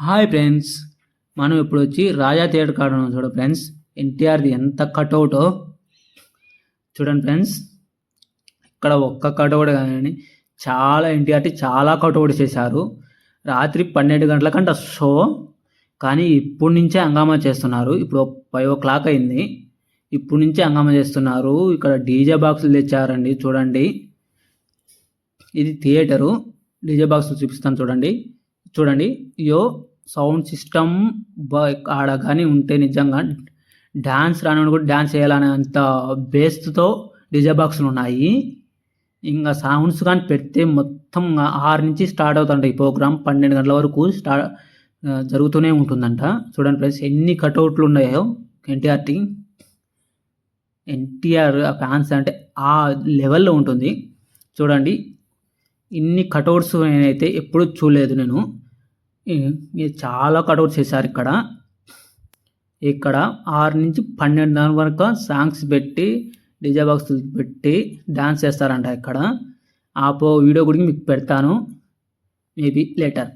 Hi friends, మనం ఇప్పుడు వచ్చి రాజా థియేటర్ కాడ ఉన్నాం. చూడ ఫ్రెండ్స్, ఎన్టీఆర్ది ఎంత కటౌటో చూడండి ఫ్రెండ్స్. ఇక్కడ ఒక్క కటౌట్ కానీ చాలా ఎన్టీఆర్టీ చాలా కటౌట్ చేశారు. రాత్రి 12 గంటల కంటే షో, కానీ ఇప్పుడు నుంచే హంగామా చేస్తున్నారు. ఇప్పుడు 5 o'clock అయింది, ఇప్పుడు నుంచే హంగామా చేస్తున్నారు. ఇక్కడ డీజే బాక్సులు తెచ్చారండి. చూడండి, ఇది థియేటరు. డీజే బాక్సులు చూపిస్తాను చూడండి. చూడండి, యో సౌండ్ సిస్టమ్ ఆడ కానీ ఉంటే నిజంగా డ్యాన్స్ రానివాడు కూడా డ్యాన్స్ చేయాలనే అంత బేస్తో డీజే బాక్సులు ఉన్నాయి. ఇంకా సౌండ్స్ కానీ పెడితే మొత్తం 6 నుంచి స్టార్ట్ అవుతుంటాయి. ఈ ప్రోగ్రామ్ 12 గంటల వరకు జరుగుతూనే ఉంటుందంట. చూడండి ఫ్రెండ్స్, ఎన్ని కటౌట్లు ఉన్నాయో ఎన్టీఆర్టీ. ఎన్టీఆర్ ఫ్యాన్స్ అంటే ఆ లెవెల్లో ఉంటుంది. చూడండి, ఇన్ని కటౌట్స్ నేనైతే ఎప్పుడూ చూడలేదు. నేను చాలా కటౌట్స్ చేశారు ఇక్కడ. 6 నుంచి 12 వరకు సాంగ్స్ పెట్టి డీజే బాక్సులు పెట్టి డ్యాన్స్ చేస్తారంట ఇక్కడ. ఆ వీడియో కూడా మీకు పెడతాను, మేబీ లేటర్.